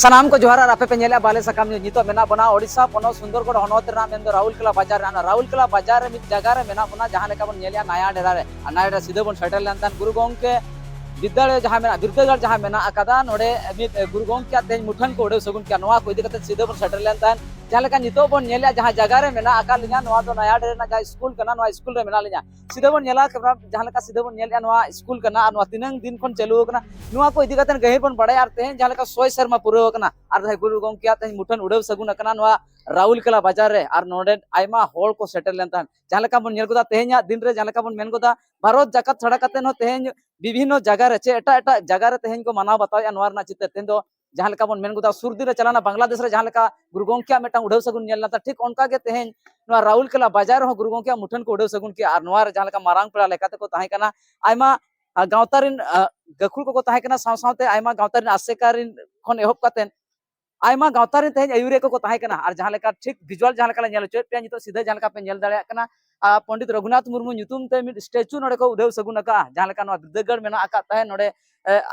सानाम को जोहार आपे पे नेले बाले सकाम नितो मेना बना ओडिशा पोनो सुंदरगढ़ हनोत रा मेन राउरकेला बाजार राउरकेला बाजार रे मित जगह रे मेना बना जहां लेका बन नेलिया नया डेरा रे नया डेरा सीधे बन सेटल लेनतान गुरु गोंके विद्यालय जहां मेना बिरदागढ़ जहां मेना अकादा नोडे मित गुरु गोंके तेज मुठन को ओडे सगुन क्या नोआ को इदी कते सीधे बन सेटल लेनतान जहां लेका नितो बन नेलिया जहां जगह रे मेना अका लिया नोआ दो नया डेरा ना जा स्कूल कना नोआ स्कूल रे मेना लिया सीधे बन नेला कबरा जहां लेका सीधे बन नेलिया नोआ स्कूल कना नोआ तीनंग दिन खन चालू कना नोआ को इदी कते गहिर बन बड़ाय आरते जहां लेका 100 शर्मा पूरा कना आर गुरु गोंके तेज मुठन उड़े सगुन कना नोआ राउरकेला बाजार रे आर नोडे आयमा होल को सेटल लेनतान जहां लेका बन नेल गोदा तेहेnya दिन रे जहां लेका बन मेन गोदा भारत जाकत छड़ा कते न तेहेñ विभिन्न जगह रे चे एटा जगह रे तेहेñ को मानाव बताया नोआ रना चित्र तेन दो जहां लेका बन मेन गोदा सुरदी रे चलाना बांग्लादेश रे जहां लेका गुरु गोंके मेटा उड़े सगुन नेल ना ठीक उनका के तेहेñ नोआ राउरकेला बाजार हो गुरु गोंके मुठन को उड़े सगुन के आर नोआ रे जहां लेका मारांग पेड़ा लेकाते को ताहे कना आयमा गावतारिन गखुल को ताहे कना साव सावते आयमा गावतारिन आसेकारिन खन एहब कातेन आयमा गावतारिन तेहेñ आयुरे को ताहे कना आर जहां लेका ठीक विजुअल जहां लेका नेल चोट पे नितो सीधे जहां लेका पे नेल दाड़े कना पंडित रघुनाथ मुर्मू ᱧᱩᱛᱩᱢ ᱛᱮ ᱢᱤᱫ ᱥᱴᱮᱪᱩ ᱱᱚᱰᱮ ᱠᱚ ᱩᱰᱟᱹᱣ ᱥᱟᱹᱜᱩᱱ ᱟᱠᱟᱜᱼᱟ ᱡᱟᱦᱟᱸ ᱞᱮᱠᱟ ᱱᱚᱣᱟ ᱵᱤᱨᱫᱟᱹᱜᱟᱲ ᱢᱮᱱᱟᱜ ᱟᱠᱟᱫ ᱛᱟᱦᱮᱸ ᱱᱚᱰᱮ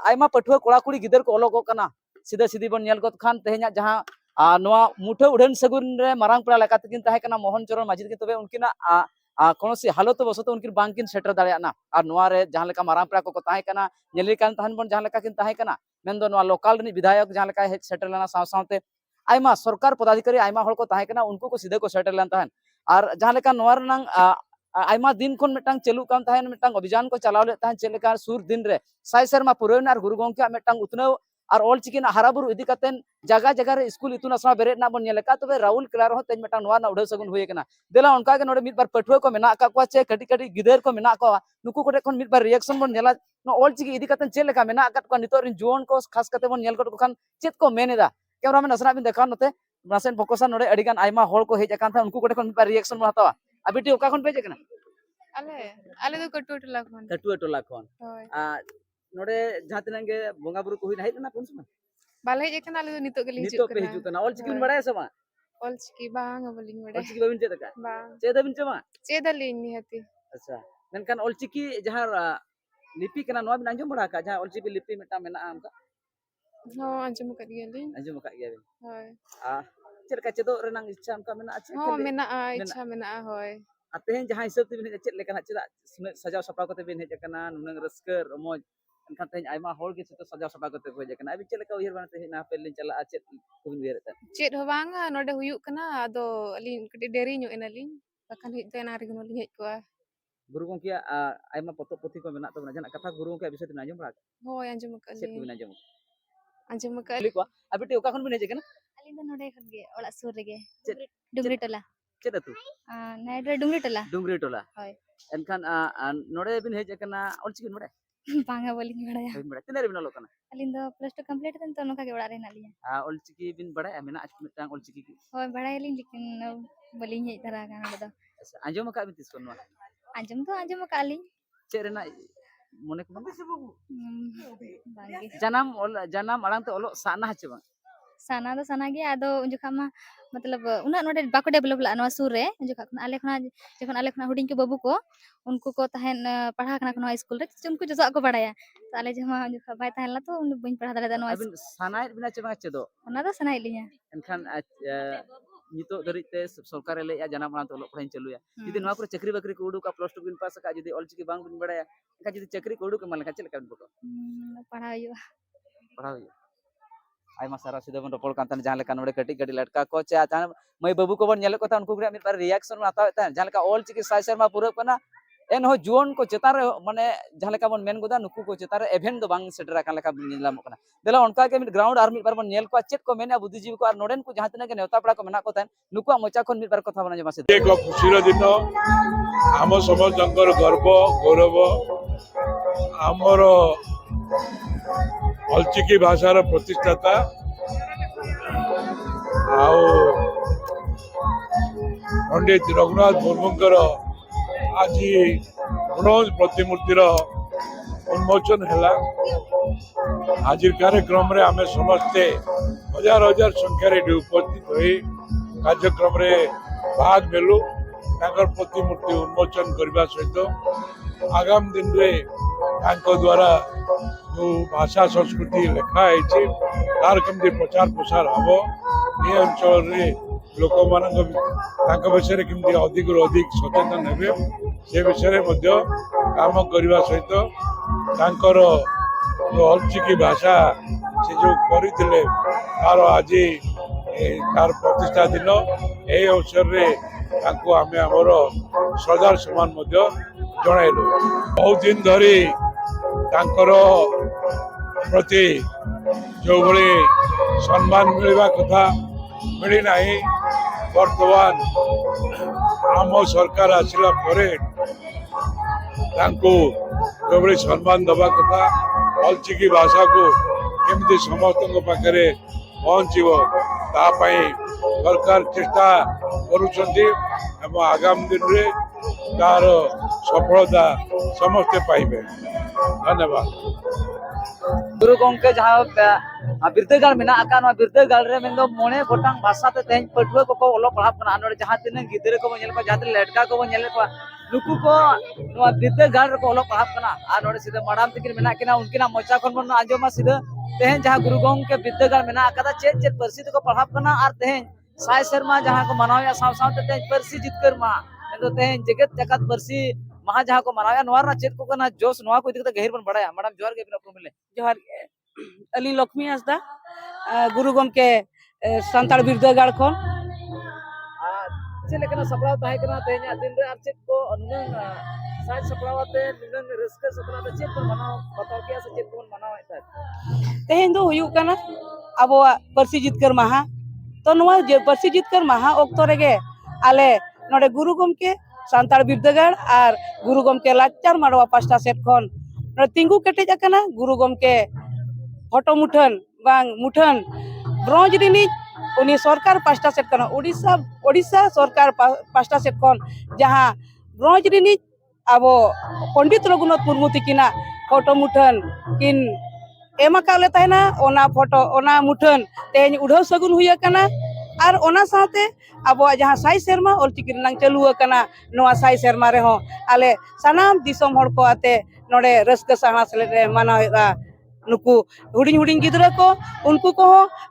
ᱟᱭᱢᱟ ᱯᱟᱹᱴᱷᱩᱣᱟᱹ ᱠᱚᱲᱟ ᱠᱩᱲᱤ ᱜᱤᱫᱟᱹᱨ ᱠᱚ ᱚᱞᱚᱜᱚᱜ ᱠᱟᱱᱟ ᱥᱤᱫᱷᱟᱹ ᱥᱤᱫᱷᱤ ᱵᱚᱱ ᱧᱮᱞ ᱜᱚᱫ ᱠᱷᱟᱱ ᱛᱮᱦᱮᱧᱟᱜ ᱡᱟᱦᱟᱸ ᱱᱚᱣᱟ ᱢᱩᱴᱷᱟᱹ ᱩᱰᱟᱹᱱ ᱥᱟᱹᱜᱩᱱ ᱨᱮ ᱢᱟᱨᱟᱝ ᱯᱮᱲᱟ ᱞᱮᱠᱟ ᱛᱮᱠᱤᱱ ᱛᱟᱦᱮᱸ ᱠᱟᱱᱟ ᱢᱳᱦᱚᱱ ᱪᱚᱨᱚᱱ ᱢᱟᱹᱡᱷᱤ ᱛᱟᱹᱠᱤᱱ ᱛᱚᱵᱮ ᱩᱱᱠᱤᱱᱟᱜ ᱠᱳᱱᱳᱥᱤ ᱦᱟᱞᱚᱛ ᱵᱚᱥᱚᱛ ᱩᱱᱠᱤᱱ ᱵᱟᱝᱠᱤᱱ ᱥᱮᱴᱮᱨ ᱫᱟᱲᱮᱭᱟᱜᱼᱟ ᱟᱨ ᱱᱚᱣᱟ ᱨᱮ ᱡᱟᱦᱟᱸ ᱞᱮᱠᱟ ᱢᱟᱨᱟᱝ ᱯᱮᱲᱟ ᱠᱚᱠᱚ ᱛᱟᱦᱮᱸ ᱠᱟᱱᱟ ᱧᱮᱞᱤ ᱠᱟᱱ ᱛᱟᱦᱮᱱ ᱵᱚᱱ ᱡᱟᱦᱟᱸ ᱞᱮᱠᱟ ᱠᱤᱱ ᱛᱟᱦᱮᱸ ᱠᱟᱱᱟ ᱢᱮᱱᱫᱚ ᱱᱚᱣᱟ ᱞᱳᱠᱟᱞ ᱨᱤᱱᱤᱡ ᱵᱤᱫᱷᱟᱭᱚᱠ ᱡᱟᱦᱟᱸ ᱞᱮᱠᱟ ᱦᱮᱡ ᱥᱮᱴᱮᱨ ᱞᱮᱱᱟ ᱥᱟᱶ ᱥᱟᱶᱛᱮ आयमा सरकार पदाधिकारी आयमा हड़ को ताहे कना उनको को सीधे को सेटल लेन ताहन आर जहां लेका नोआ रनंग आयमा दिन खन मिटांग चलू कान ताहन मिटांग अभियान को चलाव ले ताहन चलेका सुर दिन रे साय शर्मा पुरन are Guru गोंके मिटांग उतनव are all chicken हराबुरु इदी कतेन जगह जगह रे स्कूल इतुन असरा बेरेट ना बन नेलेका तबे राहुल क्लार हो तेज मिटांग नोआ ना उड़े सगुन हुए कना देला उनका के नोडे मिट बार पठुआ को मेना का को चे कटी कटी गिदर को मेना को नुकु कोटे खन मिट बार रिएक्शन बन नेला नो ऑल चिकी इदी कतेन चे लेका मेना अकत को नितो रिन जोन को खास कते बन नेल को खान चेत को मेनेदा कैमरामैन असरा बिन देखा नते नासेन फोकसन नोडे अडिगान आयमा होल को हेज अकान था उनको कोटे खन मिट बार रिएक्शन बन हतावा अबिटी ओका खन पेज कना अले अले दो कटुआ टोला खन होय नोडे जहां तिनंग गे बोंगा बुरु को हुई ना पुन समय बाले हेज एकना अले दो नितो गेली नितो पे हिजु कना ऑल चिकिन बड़ाय समा ऑल चिकी बांग बलिंग बड़े ऑल चिकी बाबिन चेद का बांग चेद बिन चमा चेदलिंग निहती अच्छा मेनकान ऑल चिकी जहां लिपि कना नोआ बिन अंजम बड़ा का जहां ऑल चिकी लिपि मेटा मेना आमका हो अंजम का दियलिंग अंजम का गया बिन होय चेद का चेदो रेनांग इच्छा उनका मेना अच्छे हो मेना इच्छा मेना होय तेहेñ जहां हिसाब ते बिन चेद लेकना चेदा सजाव सपा कते बिन हेज कना नुनंग रस्कर रमोज एनखान तेहेñ आयमा होल गे चेतो सजाव सपा कते को हेज कना अबि चेद लेका उहिर बना तेहेñ ना पे लिन चला चेद कुन उहिर ता चेद हो बांग नोडे हुयुक कना आदो अलिन कटी देरी ᱧᱚᱜ एनालिन बखान हेज तेना रे गनो हेज कोआ गुरु गोंके आयमा पतो पोथी को मेना तो जना कथा गुरु गोंके विषय ते अंजम बड़ा होय अंजम का चेद को बिन अंजम का को अबिटी ओका खन बिन हेज कना अली दो नोडे खन गे ओला सुर रे गे डुंगरी टोला चेद अतु नाइड्रे डुंगरी टोला होय एनखान नोडे बिन हेज कना ऑल चिकिन बड़ा बांगा बलिंग बड़ाया बिन बड़ा तिनारे बिन लोकना अली दो प्लस 2 कंप्लीट तन तो नोका के ओड़ा रे नालिया ऑल चिकी बिन बड़ा मेना मिटांग ऑल चिकी होय बड़ाय लिंग लेकिन बलिंग हे धरा गाना दो अच्छा अंजम का बिन तिस कोनवा अंजम का अली चे रेना मने को बांगे जानम अड़ांग ते ओलो साना हचे बा साना दो साना गे आदो उनजुखा मा मतलब उना नोडे बाको डेवलप ला नवा सुर रे उनजुखा आले खना जखन आले खना हुडिंग के बाबू को उनको को तहन पढ़ा खना खना स्कूल रे उनको जसा को पढ़ाया तो आले जमा उनजुखा बाय तहन ला तो उन बइन पढ़ा दाले नवा अबिन सानाय बिना चमा चेदो उना दो साना इलिया एनखान नितो दरिते सरकार ले जानम अड़ांग ते ओलो पढ़ाइन चलुया जदि नवा पर चाकरी बाकरी को उडुका प्लस 2 बिन पास का जदि ऑल चिकी बांग बिन बड़ाया एका जदि चाकरी को उडुका मालका चेल का बिन बको पढ़ायो आयमा सारा सीधे बन रोपड़ कान जहां लेका नोडे कटी कटी लटका को चे अचानक मई बाबू को बन नेले को उनको मिट बार रिएक्शन हताव जहां लेका ऑल चिकी साय शर्मा पूरा कना एन हो जुवन को चेतार माने जहां लेका बन मेन गोदा नुकु को चेतार एवेंट दो बांग सेटर का लेका निलाम कना देला उनका के मिट ग्राउंड आर मिट बार बन नेल को चेत को मेना बुद्धिजीवी को आर नोडेन को जहां तने के नेवता पड़ा को मेना को तन नुकु मोचा खन मिट बार कथा बना जमा से एक खुशीर दिन आम समस्त गर्व गौरव आमर अलचिकी भाषार प्रतिष्ठाता पंडित रघुनाथ मुर्मूंकर आज ब्रोंज प्रतिमूर्तिर उन्मोचन है। आज कार्यक्रम आम समस्ते हजार हजार संख्यार उपस्थित हो कार्यक्रम भाग नेलु प्रतिमूर्ति उन्मोचन करने सहित आगामी दिन में द्वारा जो भाषा संस्कृति लिखा है तार कमी प्रचार प्रसार हम ये अंचल लोक मान विषय केमती अधिक अधिक सचेतन हे से विषय काम करने सहित तांकर जो अलचिकी भाषा से जो करते तार आज तार प्रतिष्ठा दिन यही अवसर में आम आमर श्रद्धार सम्मान जनइलु बहुत दिन धरी तांकर प्रति जो भली सम्मान मिलवा कथा मिलना वर्तमान आम सरकार आसला जो भली सम्मान दबा कथा अलचिकी भाषा को केमती समस्त पाखे पहुँचो तापाई सरकार चेष्टा करुँच आगामी दिन में तार सफलता समस्ते पाइबे। धन्यवाद। गुरु गोंके जहाँ बिरदागार मेना बिरदागार रे मेन दो मोने गोटांग भाषा ते तेज पटुआ को ओलो पढ़ाप कना नोडे जहाँ तीन गिदरे को नेल को जहाँ तीन लड़का को नेल को नुकु को नोआ बिरदागार को ओलो पढ़ाप कना आ नोडे सीधे मडाम तकिन मेना किना उनकिना मोचा खन मन आंजोमा सीधे तेहन जहाँ गुरु गोंके बिरदागार मेना कदा चेत चेत परसी को पढ़ाप कना आर तेहन साय शर्मा जहाँ को मनावया साव साव ते तेज परसी जितकर मा तो तेहन जगत जगत परसी महा जहाँ को मनावया नोर चेत को कना जोश नोआ को इदक गहिर बन बड़ाया मैडम जोर के बिना मिले जोहार अली लक्ष्मी हांसदा गुरु गोमके सान्ताड़ बिरदागार खन चलेकना सपड़ाव ताहे कना तेहन दिन रे आर चेत को अनुन साज सपड़ावते निनन रस्क सपना चेत को मनाव बताओ के से चेत को मनाव एता तेहन दो हुयु कना अबोआ परसी जितकर माहा तो नोआ जे परसी जितकर माहा ओक्तो रेगे आले नोडे गुरु गोमके सान्ताड़ बिरदागार और गुरु गोमके लाचार माडवा पास्टा सेट खन तिंगु केटेज आकना गुरु गोमके फोटो मुठन बांग मुठन ब्रॉन्ज रिनी उनी सरकार पास्टा सेट कना ओडिशा सरकार पास्टा सेट खन जहाँ ब्रॉन्ज रिनी अबो पंडित रघुनाथ मुर्मू तिकिना फोटो मुठन किन एमा काले तहना ओना फोटो ओना मुठन तेज उड़ाव सगुन हुई कना और ओना साथे अब जहाँ साई शर्मा अलचिकी रंग चालू नोआ साई शर्मा रे हो आले सानाम दिसोम हड़ को आते नोडे रस्क साहा सेले मानावेगा नुकु हुडिंग हुडिंग गिदरा को उनको को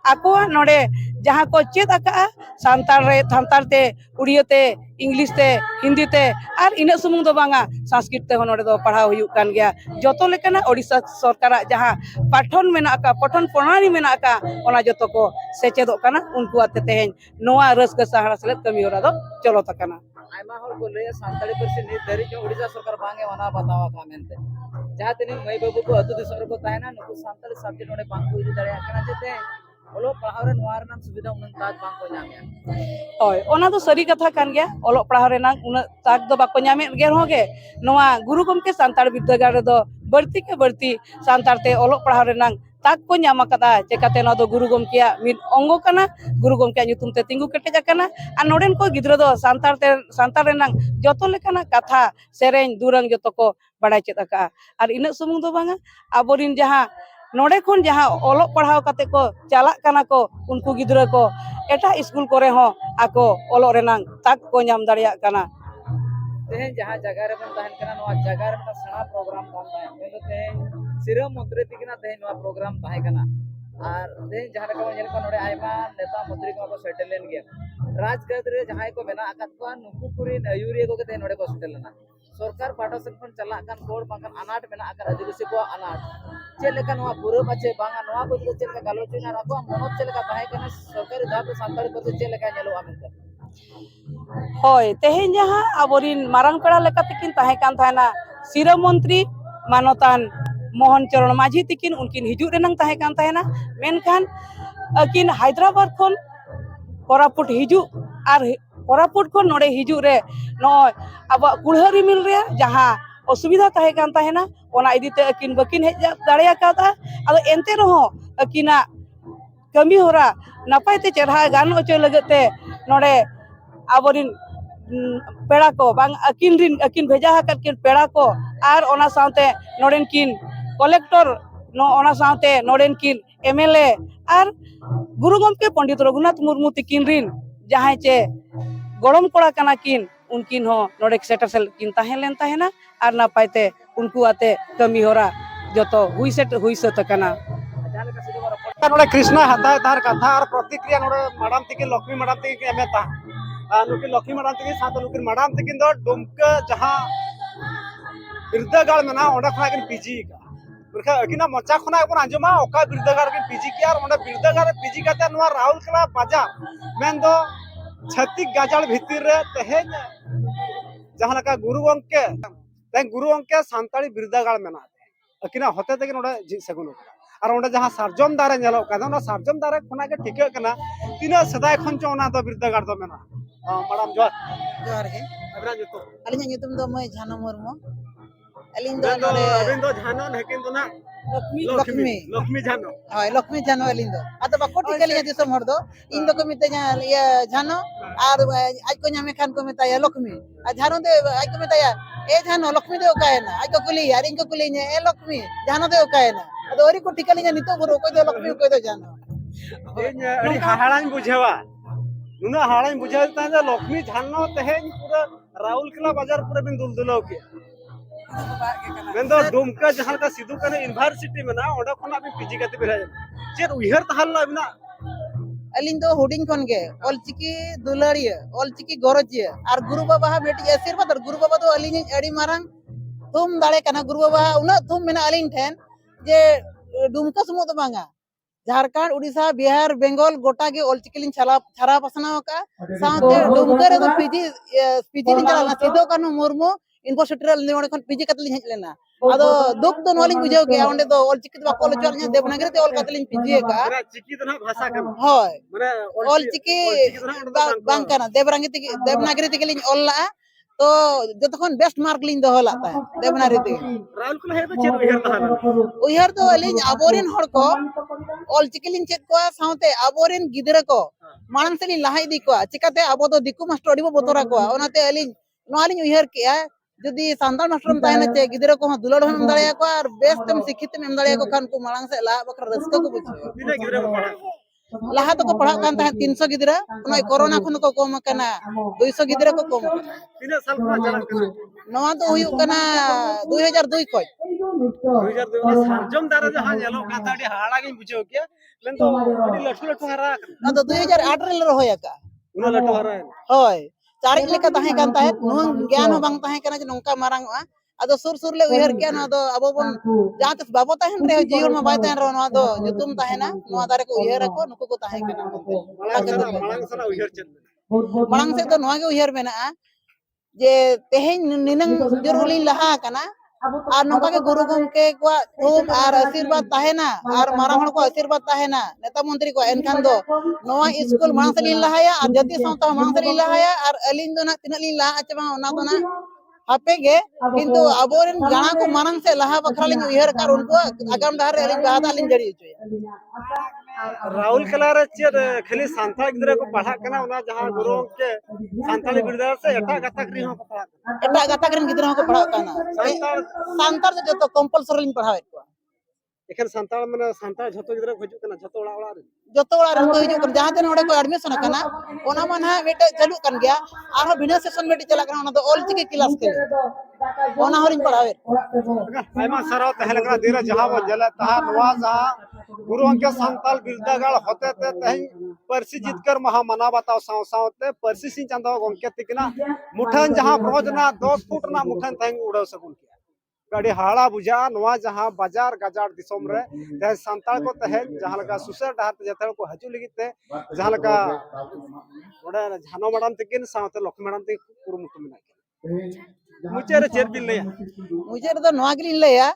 आको नोडे जहाँ को चेत आका सांतार ते उड़िया ते इंग्लिश ते हिंदी ते और इन सुमुंग दो बांगा संस्कृत ते नोडे दो पढ़ाव हुयु कान गया जतो लेकना ओडिशा सरकार जहाँ पठन मेना का पठन प्रणाली मेना का ओना जतो को सेचेदो काना उनको आते तेहन नोआ रस्क साहा सेले कमी होरा दो चलो तकना आयमा हर को ले सांताड़ी परसी नि दरी जो ओडिशा सरकार बांगे वना बतावा का मेनते जहाँ तीन मई बाबू को अतु दिसर को तायना नुकु सांताड़ी सब्जेक्ट नोडे बांग को इदि दरे कना जेते ओलो पढ़ाव रे नोआ रनाम सुविधा उनन ताज बांग को ᱧᱟᱢᱮ ओय ओना तो सरी कथा कान गया ओलो पढ़ाव रे नांग उन ताक दो बाको ᱧᱟᱢᱮ गे होगे नोआ गुरु गोमके सान्ताड़ बिरदागार रे दो बढ़ती के बढ़ती सान्ताड़ ते ओलो पढ़ाव रे नांग ताक को ᱧᱟᱢ कदा चेकाते नो दो गुरु गोमकेया मिद अंगो कना गुरु गोमकेया ᱧᱩᱛᱩᱢ ते तिंगु केटेज कना आ नोडेन को गिद्रा दो सान्ताड़ रे नांग जतो लेकाना कथा सेरेन दुरंग जतो को बड़ाय चेत आका और इन सुमुंग दो बांगा आबोरिन जहाँ नोडे खन जहाँ ओलो पढ़ाव काते को चालाक कना को उनको गिद्रा को एटा स्कूल करे हो आको ओलो रेनांग ताक को ᱧᱟᱢ दाड़िया कना तेहन जहाँ जगह रे बन तहन कना नोआ जगह रे ता सणा प्रोग्राम कान ताहे मेलो तेहन सिरा मंत्री तिकिना तेहन नोआ प्रोग्राम ताहे कना और तेहन जहाँ रे को नेल को नोडे आयमा नेता मंत्री को सेटल लेन गया राजगद रे जहाँ को मेना आकात को नुकु कुरिन अयुरिया को तेहन नोडे को सेटल लेना सरकार पाटा से खन चला कान कोड बांगन अनाट मेना आकार आदिवासी को अनाट चेलेका नोआ पूरा बचे बांगा नोआ को चेलेका गालोचना राखो मनोज चेलेका ताहे कना सरकारी धाप सांताड़ी पर चेलेका नेलो आमेते होय तेहन जहाँ आबोरिन मारंग पेड़ा लेका तिकिन ताहे कान थाना सिरा मंत्री मानतान मोहन चरण माझी तिकिन उनकिन हिजु रेनांग ताहे कान थाना मेनखान अकिन हैदराबाद खन कोरापुट हिजु और कोरापुट खन नोडे हिजु रे नय अब कुड़हरी मिल रे जहाँ असुविधा ताहे कान थाना ओना इदीते अकिन बकिन हेज दाड़िया काता आदो एंते रहो अकिना कमी होरा नपायते चेहरा गान ओचो लगते नोडे आबोरिन पेड़ा को बांग अकिन भेजा हकत किन पेड़ा को और ओना साथे नोडेन किन कलेक्टर नो ओना साथे नोडेन किन एमएलए और गुरु गोमके पंडित रघुनाथ मुर्मू तिकिन रिन जहाँ चे गड़म कोड़ा कना किन उनकिन हो नोडे सेटर सेल किन ताहे लेन ताहेना और नापायते उनको आते कमी होरा joto hui set kana नोड़े Krishna हताय तार कथा और प्रतिक्रिया नोड़े मैडम तक लक्ष्मी मैडम तक एमेता नुकी लक्ष्मी मैडम तक साथ नुकी मैडम तक दो डुमका जहां बिरदागाड़ मेना ओंडा खना किन पीजी का बरखा अकिना मचा खना बन आंजमा ओका बिरदागाड़ किन पीजी किया और ओंडा बिरदागाड़ पीजी काते नवा राहुल कला बाजार मेन दो छत्तीस गाजाड़ भीतर रे तहेन जहां लका गुरु अंके सांताली बिरदागाड़ मेना अकिना होते तक नोड़े जी सगुन और ओंडे जहां सरजम दारे नेलो कादा ना सरजम दारे खना के ठिका कना तिना सदाय खन चो ओना दो बिरदागाड़ दो मेना मैडम जोहार गे अबरा जुतो अलिᱧ ᱧᱩᱛᱩᱢ ᱫᱚ ᱢᱟᱹᱭ ᱡᱷᱟᱱᱚ ᱢᱩᱨᱢᱩ ᱟᱹᱞᱤᱧ ᱫᱚ ᱫᱚ ᱱᱚᱰᱮ ᱟᱵᱤᱱ ᱫᱚ ᱡᱷᱟᱱᱚ ᱦᱮᱠᱤᱱ ᱫᱚ ना लक्ष्मी झानो ᱦᱳᱭ ᱞᱚᱠᱷᱢᱤ ᱡᱷᱟᱱᱚ ᱟᱹᱞᱤᱧ ᱫᱚ ᱟᱫᱚ ᱵᱟᱠᱚ ᱴᱷᱤᱠᱟᱹᱞᱤᱧᱟ ᱫᱤᱥᱚᱢ ᱦᱚᱲ ᱫᱚ ᱤᱧ ᱫᱚᱠᱚ ᱢᱤᱛᱟᱹᱧᱟ ᱤᱭᱟᱹ ᱡᱷᱟᱱᱚ ᱟᱨ ᱟᱡ ᱠᱚ ᱧᱟᱢᱮ ᱠᱷᱟᱱ ᱠᱚ ᱢᱮᱛᱟᱭᱟ ᱞᱚᱠᱷᱢᱤ ᱟᱨ ᱡᱷᱟᱱᱚ ᱫᱚ ᱟᱡ ᱠᱚ ᱢᱮᱛᱟᱭᱟ ᱮ ᱡᱷᱟᱱᱚ ᱞᱚᱠᱷᱢᱤ ᱫᱚ ᱚᱠᱟᱭᱮᱱᱟ ᱟᱡ ᱠᱚ ᱠᱩᱞᱤᱭᱟ ᱟᱨ ᱤᱧ ᱠᱚ ᱠᱩᱞᱤᱧᱟ ᱮ ᱞᱚᱠᱷᱢᱤ ᱡᱷᱟᱱᱚ ᱫᱚ ᱚᱠᱟᱭᱮᱱᱟ ᱟᱫᱚ ᱟᱹᱣᱨᱤ ᱠᱚ ᱴᱷᱤᱠᱟᱹᱞᱤᱧᱟ ᱱᱤᱛᱚᱜ ᱵᱩᱨᱩ ᱚᱠᱚᱭ ᱫᱚ ᱞᱚᱠᱷᱢᱤ ᱚᱠᱚᱭ ᱫᱚ ᱡᱷᱟᱱᱚ ᱤᱧ ᱟᱹᱰᱤ हाहाड़ाᱧ बुझेवा नुना हाहाड़ाᱧ बुझेवा ताजे लक्ष्मी झानो तहेन पूरा राहुल किला बाजार पूरा बिन दुलदुलाव के मेंदो दुमका जहां का सिद्धू कने यूनिवर्सिटी में ना ओडा खना भी पीजी काते बिराय चेर उहर तहल्ला बिना ᱟᱹᱞᱤᱧ ᱫᱚ ᱦᱩᱰᱤᱧ ᱠᱷᱚᱱ ᱜᱮ ᱚᱞᱪᱤᱠᱤ ᱫᱩᱞᱟᱹᱲᱤᱭᱟᱹ ᱚᱞᱪᱤᱠᱤ ᱜᱚᱨᱚᱡᱤᱭᱟᱹ ᱟᱨ ᱜᱩᱨᱩ ᱵᱟᱵᱟ ᱢᱤᱫᱴᱤᱡ ᱟᱥᱤᱨᱵᱟᱫ ᱟᱨ ᱜᱩᱨᱩ ᱵᱟᱵᱟ ᱫᱚ ᱟᱹᱞᱤᱧ ᱟᱹᱰᱤ ᱢᱟᱨᱟᱝ ᱛᱷᱩᱢ ᱫᱟᱲᱮ ᱠᱟᱱᱟ ᱜᱩᱨᱩ ᱵᱟᱵᱟ ᱩᱱᱟᱹᱜ ᱛᱷᱩᱢ ᱢᱮᱱᱟᱜ ᱟᱹᱞᱤᱧ ᱴᱷᱮᱱ ᱡᱮ ᱰᱩᱢᱠᱟᱹ ᱥᱩᱢᱩᱝ ᱫᱚ ᱵᱟᱝᱟ ঝাড়খণ্ড উড়িষ্যা বিহার বেঙ্গল গোটা গে অলচিকি লিᱧ ছাড়া পাসনাव का साथे डुमका रे पीजी लिᱧ चला सिदो कानू मुर्मू यूनिवर्सिटी रे ओंडे खन पीजी काते लिᱧ हेज लेना आदो दुख तो नलिñ बुझाव के ओंडे दो ऑलचिकी दो बाको लचर ᱧa देवनागरी ते ऑल काते लिᱧ पीजी का चिकी तो ना भाषा का होय माने ऑलचिकी बांग काना देवनागरी ते लिᱧ ऑल ला तो जतखन बेस्ट मार्क लिᱧ दोहो ला ता देवनागरी ते राहुल को है तो चेर उहर तहल्ला उहर तो लिᱧ अबोरिन हड़ को ऑलचिकी लिᱧ चेक को साथे अबोरिन गिदरा को मानम से लिᱧ लहा इदी को चिकाते अबो दो दिकु मास्टर अडी बोतरा को ओनाते लिᱧ नोआ लिᱧ उहर के जदि सान्ताल मास्टर ताहेना चे गिदरा को दुलाड़ हम दाड़िया को और बेस तम शिक्षित में दाड़िया को खान को मांग से ला बकर रस्ता को बुझे बिना गिदरा को पढ़ा लाहा तो को पढ़ा कान ताहे 300 गिदरा नय कोरोना खन को कम कना 200 गिदरा को कम तीन साल का चला कना नोआ तो हुयु कना 2002 को 2002 सरजम दारा जहां येलो काता अडी हाड़ा गे बुझो के लेन तो अडी लठु लठु हरा ना तो 2008 रे रहोया का उना लठु हरा होय चारिक लेका ताहे कान ताहे नुन ज्ञान हो बांग ताहे कना जे नोंका मारांगआ आदो सुर सुर ले उहर के ना दो अबो बन जहां तक बाबो ताहेन रे जीवन में बाय ताहेन रो ना दो जुतुम ताहेना नुआ दारे को उहर को नुको को ताहे कना मांग सना उहर चल मांग से तो नुआ के उहर मेना जे तेहेन निनंग जरूरी लहा कना और नोका के गुरु गमके को थूम और आशीर्वाद ताहेना और मारा हण को आशीर्वाद ताहेना नेता मंत्री को एनखान दो नोआ स्कूल मांग से लहाया और जति संस्था मांग से लहाया और अलिन दो ना तिना लिन लहा अचे बा ओना दो ना हापे गे किंतु अबोरेन गाना को मानंग से लहा बखरा लिन उहर कर उनको आगाम दार अलिन बादा लिन जड़ी होय राहुल कलारे चेर खाली सांता गिदरा को पढ़ा कना ओना जहां गुरु के सांताली बिरदा से एटा गता करी हो पढ़ा एटा गता करिन गिदरा को पढ़ा काना सांतार जो तो कंपलसरी लिन पढ़ावे को एखन सांताल माने सांताल झतो गिदरा खजु कना झतो ओड़ा ओड़ा रे जतो ओड़ा रे को हिजु कर जहां ते नोडे को एडमिशन कना ओना मन हा बेटे चालू कन गया आरो बिना सेशन बेटे चला कना ओना तो ऑलचिकी क्लास के ओना हरिन पढ़ावे आयमा सरो तहल करा देरा जहां वो जला तहा नवा जहां गुरु अंके सांताल बिरदागाड़ होते ते तही परसी जीतकर महा मना बताओ साव सावते परसी सिंह चंदा गंके तिकना मुठन जहां भोजना 10 फुट ना मुठन तही उड़ाव सकुन के गाड़ी हाड़ा बुझा नवा जहां बाजार गजार दिसोम रे ते सांताल को तहे जहां लगा सुसर डहार जतल को हजु लगिते जहां लगा ओडा झानो मैडम तिकिन सावते लक्ष्मी मैडम ति कुरुमुटु मिना मुचे रे चेर बिन लेया मुझे तो नोआ गिलिन लेया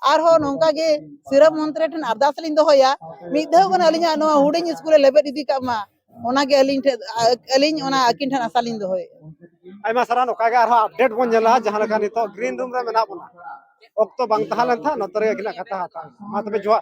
आर हो नोंका गे सिरम मंत्री ठन अरदास लिन दोया मिधाव कन अलिना नो हुडिंग स्कूल लेबेट इदी कामा ओना गे अलिन ओना अकिन ठन आसालिन दोय आयमा सारा नोका गे आरो अपडेट बन जला जहां लगा नितो ग्रीन रूम रे मेना बना ओक्तो बांग तहालन था नतरे अकिना कथा हाता मा तबे जोहा